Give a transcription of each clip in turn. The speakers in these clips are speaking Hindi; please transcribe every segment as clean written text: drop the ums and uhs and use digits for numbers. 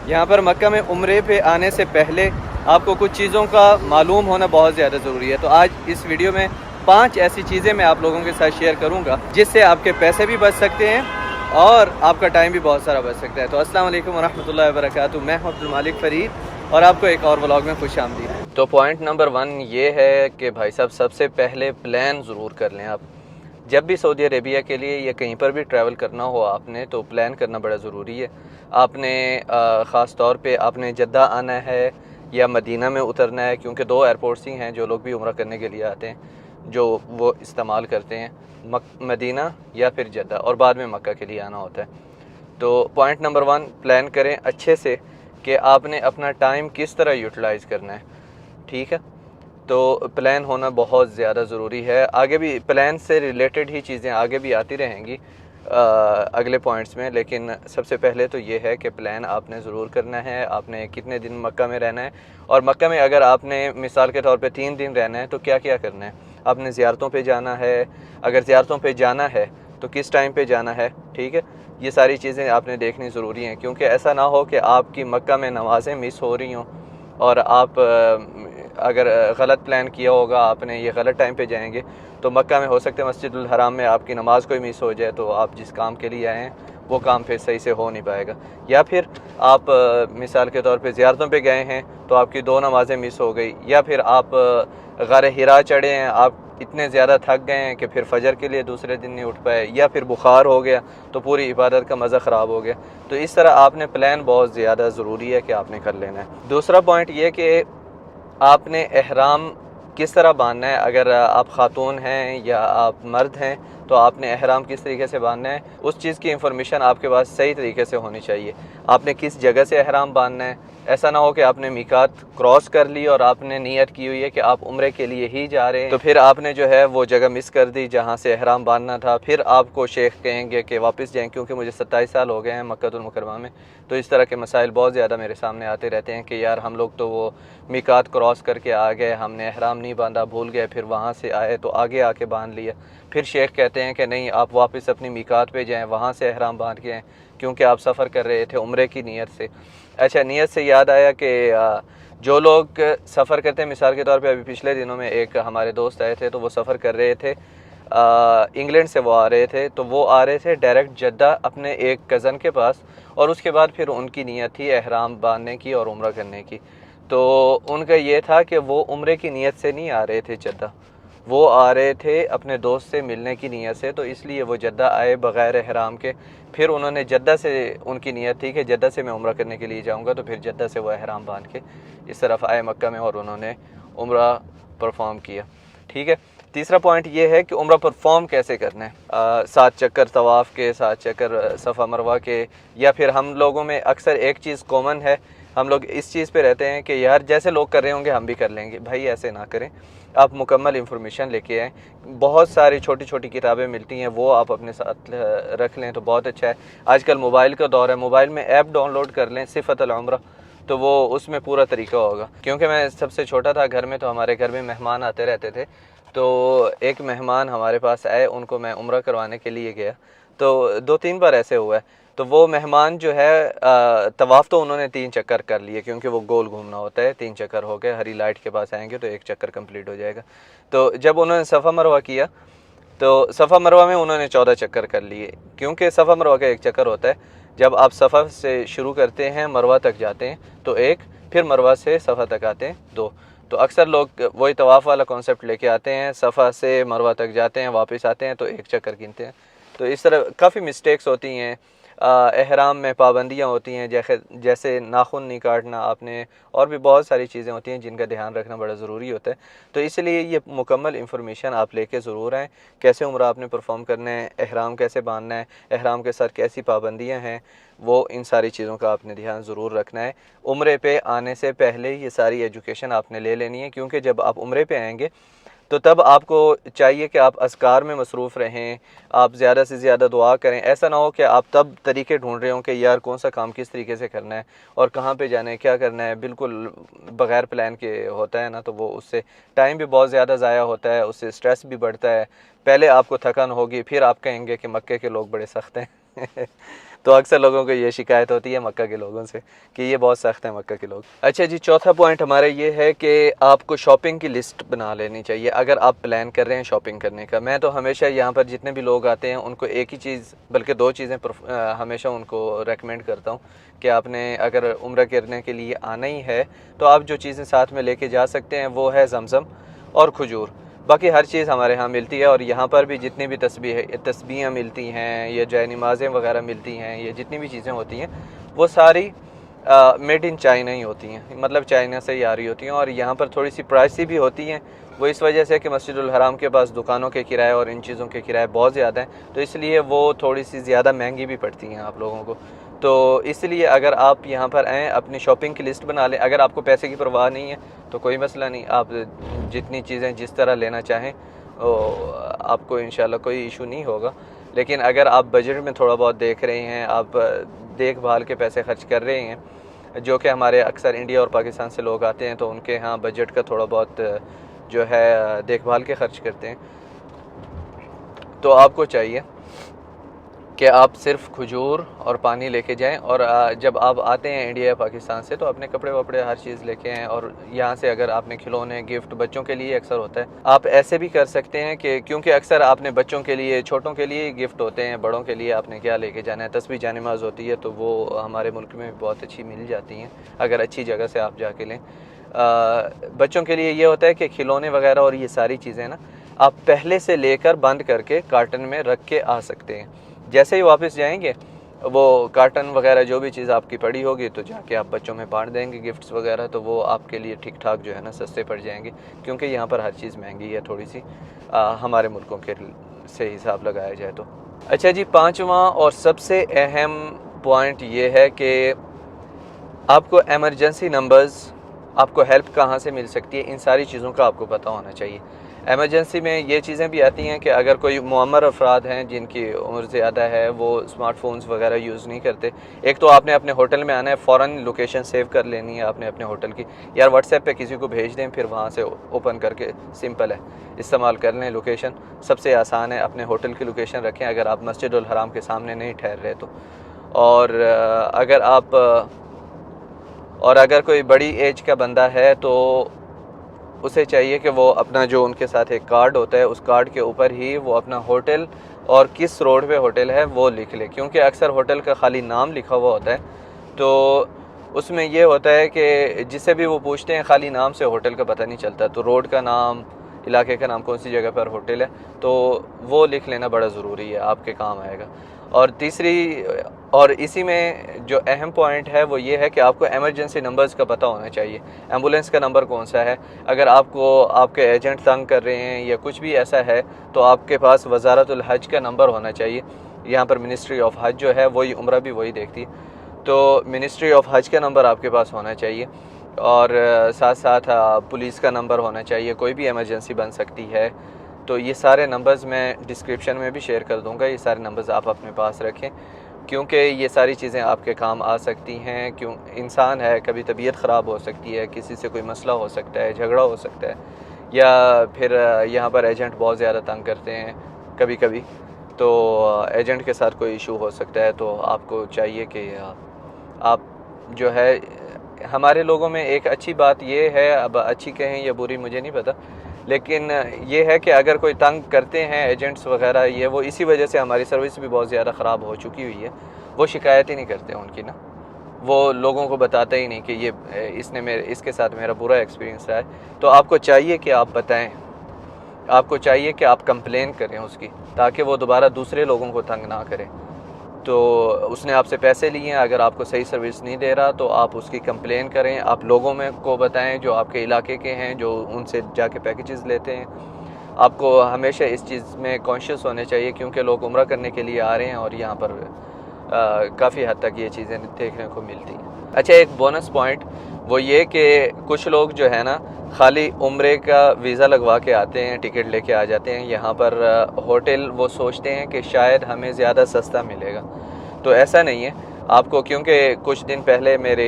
यहाँ पर मक्का में उम्रे पे आने से पहले आपको कुछ चीज़ों का मालूम होना बहुत ज़्यादा ज़रूरी है। तो आज इस वीडियो में 5 ऐसी चीज़ें मैं आप लोगों के साथ शेयर करूँगा जिससे आपके पैसे भी बच सकते हैं और आपका टाइम भी बहुत सारा बच सकता है। तो अस्सलाम वालेकुम वरहमतुल्लाहि वबरकातुहू। मैं हूं अब्दुल मालिक फ़रीद और आपको एक और व्लॉग में खुश आमदीद। तो पॉइंट नंबर 1 ये है कि भाई साहब सबसे पहले प्लान ज़रूर कर लें। आप जब भी सऊदी अरेबिया के लिए या कहीं पर भी ट्रैवल करना हो आपने तो प्लान करना बड़ा ज़रूरी है। आपने ख़ास तौर पे आपने जद्दा आना है या मदीना में उतरना है, क्योंकि 2 एयरपोर्ट्स ही हैं जो लोग भी उम्रा करने के लिए आते हैं जो वो इस्तेमाल करते हैं, मदीना या फिर जद्दा, और बाद में मक्का के लिए आना होता है। तो पॉइंट नंबर 1 प्लान करें अच्छे से कि आपने अपना टाइम किस तरह यूटिलाइज़ करना है। ठीक है, तो प्लान होना बहुत ज़्यादा ज़रूरी है। आगे भी प्लान से रिलेटेड ही चीज़ें आगे भी आती रहेंगी अगले पॉइंट्स में, लेकिन सबसे पहले तो ये है कि प्लान आपने ज़रूर करना है। आपने कितने दिन मक्का में रहना है, और मक्का में अगर आपने मिसाल के तौर पे 3 दिन रहना है तो क्या क्या करना है। आपने ज़ियारतों पे जाना है, अगर ज़ियारतों पे जाना है तो किस टाइम पे जाना है। ठीक है, ये सारी चीज़ें आपने देखनी ज़रूरी हैं, क्योंकि ऐसा ना हो कि आपकी मक्का में नमाज़ें मिस हो रही हों और आप अगर गलत प्लान किया होगा आपने, ये गलत टाइम पे जाएंगे तो मक्का में हो सकता है मस्जिदुल हराम में आपकी नमाज़ कोई मिस हो जाए, तो आप जिस काम के लिए आए हैं वो काम फिर सही से हो नहीं पाएगा। या फिर आप मिसाल के तौर पे ज़ियारतों पे गए हैं तो आपकी 2 नमाज़ें मिस हो गई, या फिर आप गारे हिरा चढ़े हैं, आप इतने ज़्यादा थक गए हैं कि फिर फजर के लिए दूसरे दिन नहीं उठ पाए, या फिर बुखार हो गया तो पूरी इबादत का मज़ा ख़राब हो गया। तो इस तरह आपने प्लान बहुत ज़्यादा ज़रूरी है कि आपने कर लेना है। दूसरा पॉइंट ये कि आपने एहराम किस तरह बांधना है। अगर आप ख़ातून हैं या आप मर्द हैं तो आपने एहराम किस तरीके से बांधना है, उस चीज़ की इंफॉर्मेशन आपके पास सही तरीके से होनी चाहिए। आपने किस जगह से एहराम बांधना है। ऐसा ना हो कि आपने मीकात क्रॉस कर ली और आपने नियत की हुई है कि आप उम्रे के लिए ही जा रहे हैं, तो फिर आपने जो है वो जगह मिस कर दी जहाँ से एहराम बांधना था। फिर आपको शेख कहेंगे कि वापस जाएँ, क्योंकि मुझे 27 साल हो गए हैं मक्कातुल मुकर्रमा में। तो इस तरह के मसाइल बहुत ज़्यादा मेरे सामने आते रहते हैं कि यार हम लोग तो वो मीकात क्रॉस करके आ गए, हमने एहराम नहीं बांधा, भूल गए, फिर वहाँ से आए तो आगे आके बांध लिया। फिर शेख कहते हैं कि नहीं, आप वापस अपनी मीकात पे जाएं, वहाँ से एहराम बांध के आएँ, क्योंकि आप सफ़र कर रहे थे उम्रे की नीयत से। अच्छा, नीयत से याद आया कि जो लोग सफ़र करते हैं, मिसाल के तौर पे अभी पिछले दिनों में एक हमारे दोस्त आए थे तो वो सफ़र कर रहे थे, इंग्लैंड से वो आ रहे थे, तो वो आ रहे थे डायरेक्ट जद्दा अपने एक कज़न के पास, और उसके बाद फिर उनकी नीयत थी एहराम बांधने की और उम्रा करने की। तो उनका ये था कि वो उम्रे की नीयत से नहीं आ रहे थे जद्दा, वो आ रहे थे अपने दोस्त से मिलने की नीयत से, तो इसलिए वो जद्दा आए बग़ैर एहराम के। फिर उन्होंने जद्दा से, उनकी नीयत थी कि जद्दा से मैं उम्रा करने के लिए जाऊंगा, तो फिर जद्दा से वो एहराम बांध के इस तरफ आए मक्का में और उन्होंने उम्रा परफॉर्म किया। ठीक है, तीसरा पॉइंट ये है कि उम्रा परफॉर्म कैसे करना है। 7 चक्कर तवाफ़ के, 7 चक्कर सफ़ा मरवा के, या फिर हम लोगों में अक्सर एक चीज़ कॉमन है, हम लोग इस चीज़ पे रहते हैं कि यार जैसे लोग कर रहे होंगे हम भी कर लेंगे। भाई ऐसे ना करें, आप मुकम्मल इन्फॉर्मेशन लेके आएँ। बहुत सारी छोटी छोटी किताबें मिलती हैं, वो आप अपने साथ रख लें तो बहुत अच्छा है। आजकल मोबाइल का दौर है, मोबाइल में ऐप डाउनलोड कर लें सिफ़तुल उम्रा, तो वो उसमें पूरा तरीका होगा। क्योंकि मैं सबसे छोटा था घर में, तो हमारे घर में मेहमान आते रहते थे, तो एक मेहमान हमारे पास आए, उनको मैं उम्रा करवाने के लिए गया, तो 2-3 बार ऐसे हुआ है। तो वो मेहमान जो है तवाफ़ तो उन्होंने 3 चक्कर कर लिए, क्योंकि वो गोल घूमना होता है। 3 चक्कर हो गए, हरी लाइट के पास आएंगे तो 1 चक्कर कंप्लीट हो जाएगा। तो जब उन्होंने सफ़ा मरवा किया तो सफ़ा मरवा में उन्होंने 14 चक्कर कर लिए, क्योंकि सफ़ा मरवा का 1 चक्कर होता है। जब आप सफ़ा से शुरू करते हैं मरवा तक जाते हैं तो 1, फिर मरवा से सफ़ा तक आते हैं 2। तो अक्सर लोग वही तवाफ़ वाला कॉन्सेप्ट लेके आते हैं, सफ़ा से मरवा तक जाते हैं, वापस आते हैं तो 1 चक्कर गिनते हैं। तो इस तरह काफ़ी मिस्टेक्स होती हैं। एहराम में पाबंदियाँ होती हैं, जैसे नाखून नहीं काटना आपने, और भी बहुत सारी चीज़ें होती हैं जिनका ध्यान रखना बड़ा ज़रूरी होता है। तो इसलिए ये मुकम्मल इन्फॉर्मेशन आप लेके ज़रूर आएँ, कैसे उम्रा आपने परफॉर्म करना है, एहराम कैसे बांधना है, एहराम के साथ कैसी पाबंदियाँ हैं, वो इन सारी चीज़ों का आपने ध्यान ज़रूर रखना है। उम्रे पे आने से पहले ये सारी एजुकेशन आपने ले लेनी है, क्योंकि जब आप उम्रे पे आएंगे तो तब आपको चाहिए कि आप अज़कार में मसरूफ़ रहें, आप ज़्यादा से ज़्यादा दुआ करें। ऐसा ना हो कि आप तब तरीके ढूंढ रहे हो कि यार कौन सा काम किस तरीके से करना है और कहाँ पे जाना है, क्या करना है, बिल्कुल बग़ैर प्लान के होता है ना, तो वो उससे टाइम भी बहुत ज़्यादा ज़ाया होता है, उससे स्ट्रेस भी बढ़ता है। पहले आपको थकान होगी, फिर आप कहेंगे कि मक्के के लोग बड़े सख्त हैं तो अक्सर लोगों को ये शिकायत होती है मक्का के लोगों से कि ये बहुत सख्त है मक्का के लोग। अच्छा जी, चौथा पॉइंट हमारा ये है कि आपको शॉपिंग की लिस्ट बना लेनी चाहिए अगर आप प्लान कर रहे हैं शॉपिंग करने का। मैं तो हमेशा यहाँ पर जितने भी लोग आते हैं उनको एक ही चीज़ बल्कि दो चीज़ें हमेशा उनको रेकमेंड करता हूँ कि आपने अगर उम्रा करने के लिए आना ही है तो आप जो चीज़ें साथ में लेके जा सकते हैं वो है ज़मज़म और खजूर। बाकी हर चीज़ हमारे यहाँ मिलती है और यहाँ पर भी जितनी भी तस्बीहें मिलती हैं, ये जय नमाज़ें वगैरह मिलती हैं, ये जितनी भी चीज़ें होती हैं वो सारी मेड इन चाइना ही होती हैं, मतलब चाइना से ही आ रही होती हैं। और यहाँ पर थोड़ी सी प्राइसी भी होती हैं, वो इस वजह से कि मस्जिदुल हराम के पास दुकानों के किराए और इन चीज़ों के किराए बहुत ज़्यादा हैं, तो इसलिए वो थोड़ी सी ज़्यादा महंगी भी पड़ती हैं आप लोगों को। तो इसलिए अगर आप यहाँ पर आएँ अपनी शॉपिंग की लिस्ट बना लें। अगर आपको पैसे की परवाह नहीं है तो कोई मसला नहीं, आप जितनी चीज़ें जिस तरह लेना चाहें आपको इंशाल्लाह कोई इशू नहीं होगा। लेकिन अगर आप बजट में थोड़ा बहुत देख रहे हैं, आप देखभाल के पैसे खर्च कर रहे हैं, जो कि हमारे अक्सर इंडिया और पाकिस्तान से लोग आते हैं तो उनके यहाँ बजट का थोड़ा बहुत जो है देखभाल के खर्च करते हैं, तो आपको चाहिए कि आप सिर्फ खजूर और पानी लेके जाएं। और जब आप आते हैं इंडिया या पाकिस्तान से तो अपने कपड़े वपड़े हर चीज़ लेके आएँ। और यहाँ से अगर आपने खिलौने गिफ्ट बच्चों के लिए अक्सर होता है, आप ऐसे भी कर सकते हैं कि क्योंकि अक्सर आपने बच्चों के लिए छोटों के लिए गिफ्ट होते हैं, बड़ों के लिए आपने क्या लेके जाना है। तस्बीह जानिमाज़ होती है तो वो हमारे मुल्क में भी बहुत अच्छी मिल जाती हैं अगर अच्छी जगह से आप जाके लें। बच्चों के लिए ये होता है कि खिलौने वगैरह और ये सारी चीज़ें ना आप पहले से लेकर बंद करके कार्टन में रख के आ सकते हैं। जैसे ही वापस जाएंगे वो कार्टन वगैरह जो भी चीज़ आपकी पड़ी होगी तो जाके आप बच्चों में बांट देंगे गिफ्ट्स वगैरह, तो वो आपके लिए ठीक ठाक जो है ना सस्ते पड़ जाएंगे, क्योंकि यहाँ पर हर चीज़ महंगी है थोड़ी सी हमारे मुल्कों के से हिसाब लगाया जाए तो। अच्छा जी, पाँचवा और सबसे अहम पॉइंट ये है कि आपको एमरजेंसी नंबर्स, आपको हेल्प कहाँ से मिल सकती है, इन सारी चीज़ों का आपको पता होना चाहिए। एमरजेंसी में ये चीज़ें भी आती हैं कि अगर कोई मुअम्मर अफराद हैं जिनकी उम्र ज़्यादा है, वो स्मार्टफोन्स वगैरह यूज़ नहीं करते। एक तो आपने अपने होटल में आना है, फ़ौरन लोकेशन सेव कर लेनी है आपने अपने होटल की, यार व्हाट्सएप पे किसी को भेज दें, फिर वहाँ से ओपन करके सिंपल है इस्तेमाल कर लें। लोकेशन सबसे आसान है, अपने होटल की लोकेशन रखें अगर आप मस्जिदुल हराम के सामने नहीं ठहर रहे तो। और अगर कोई बड़ी एज का बंदा है तो उसे चाहिए कि वो अपना जो उनके साथ एक कार्ड होता है उस कार्ड के ऊपर ही वो अपना होटल और किस रोड पे होटल है वो लिख ले, क्योंकि अक्सर होटल का खाली नाम लिखा हुआ होता है तो उसमें ये होता है कि जिससे भी वो पूछते हैं खाली नाम से होटल का पता नहीं चलता, तो रोड का नाम, इलाके का नाम, कौन सी जगह पर होटल है, तो वो लिख लेना बड़ा ज़रूरी है, आपके काम आएगा। और इसी में जो अहम पॉइंट है वो ये है कि आपको एमरजेंसी नंबर्स का पता होना चाहिए। एम्बुलेंस का नंबर कौन सा है, अगर आपको आपके एजेंट तंग कर रहे हैं या कुछ भी ऐसा है तो आपके पास वज़ारतुल हज का नंबर होना चाहिए। यहाँ पर मिनिस्ट्री ऑफ हज जो है वही उम्रा भी वही देखती है, तो मिनिस्ट्री ऑफ हज का नंबर आपके पास होना चाहिए। और साथ साथ पुलिस का नंबर होना चाहिए, कोई भी इमरजेंसी बन सकती है। तो ये सारे नंबर्स मैं डिस्क्रिप्शन में भी शेयर कर दूंगा, ये सारे नंबर्स आप अपने पास रखें, क्योंकि ये सारी चीज़ें आपके काम आ सकती हैं। क्यों, इंसान है, कभी तबीयत ख़राब हो सकती है, किसी से कोई मसला हो सकता है, झगड़ा हो सकता है, या फिर यहाँ पर एजेंट बहुत ज़्यादा तंग करते हैं कभी कभी, तो एजेंट के साथ कोई इशू हो सकता है। तो आपको चाहिए कि आप जो है, हमारे लोगों में एक अच्छी बात ये है, अब अच्छी कहें या बुरी मुझे नहीं पता, लेकिन ये है कि अगर कोई तंग करते हैं एजेंट्स वगैरह, ये वो इसी वजह से हमारी सर्विस भी बहुत ज़्यादा ख़राब हो चुकी हुई है। वो शिकायत ही नहीं करते उनकी ना, वो लोगों को बताते ही नहीं कि ये इसके साथ मेरा बुरा एक्सपीरियंस रहा है। तो आपको चाहिए कि आप बताएं, आपको चाहिए कि आप कंप्लेन करें उसकी, ताकि वो दोबारा दूसरे लोगों को तंग ना करें। तो उसने आपसे पैसे लिए हैं, अगर आपको सही सर्विस नहीं दे रहा तो आप उसकी कंप्लेन करें। आप लोगों में को बताएं जो आपके इलाके के हैं, जो उनसे जाके पैकेजेस लेते हैं। आपको हमेशा इस चीज़ में कॉन्शियस होने चाहिए, क्योंकि लोग उम्रा करने के लिए आ रहे हैं और यहाँ पर काफ़ी हद तक ये चीज़ें देखने को मिलती हैं। अच्छा, एक बोनस पॉइंट वो ये कि कुछ लोग जो है ना खाली उम्रे का वीज़ा लगवा के आते हैं, टिकट लेके आ जाते हैं यहाँ पर होटल, वो सोचते हैं कि शायद हमें ज़्यादा सस्ता मिलेगा, तो ऐसा नहीं है। आपको, क्योंकि कुछ दिन पहले मेरे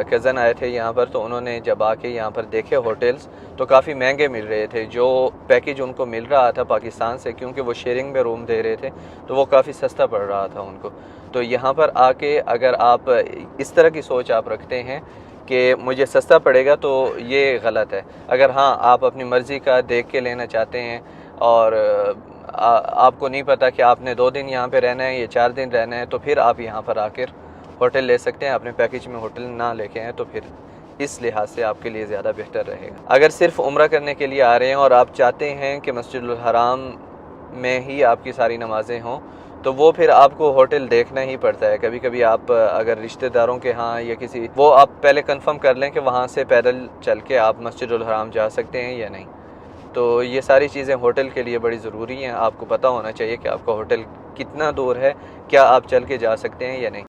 कज़न आए थे यहाँ पर, तो उन्होंने जब आके यहाँ पर देखे होटल्स तो काफ़ी महंगे मिल रहे थे। जो पैकेज उनको मिल रहा था पाकिस्तान से, क्योंकि वो शेयरिंग में रूम दे रहे थे, तो वो काफ़ी सस्ता पड़ रहा था उनको। तो यहाँ पर आके अगर आप इस तरह की सोच आप रखते हैं कि मुझे सस्ता पड़ेगा, तो ये गलत है। अगर हाँ आप अपनी मर्ज़ी का देख के लेना चाहते हैं और आपको नहीं पता कि आपने 2 दिन यहाँ पे रहना है या 4 दिन रहना है, तो फिर आप यहाँ पर आकर होटल ले सकते हैं। अपने पैकेज में होटल ना लेके आएँ, तो फिर इस लिहाज से आपके लिए ज़्यादा बेहतर रहेगा। अगर सिर्फ उम्रा करने के लिए आ रहे हैं और आप चाहते हैं कि मस्जिदुल हराम में ही आपकी सारी नमाज़ें हों, तो वो फिर आपको होटल देखना ही पड़ता है। कभी कभी आप अगर रिश्तेदारों के यहाँ या किसी, वो आप पहले कंफर्म कर लें कि वहाँ से पैदल चल के आप मस्जिदुल हराम जा सकते हैं या नहीं। तो ये सारी चीज़ें होटल के लिए बड़ी ज़रूरी हैं। आपको पता होना चाहिए कि आपका होटल कितना दूर है, क्या आप चल के जा सकते हैं या नहीं।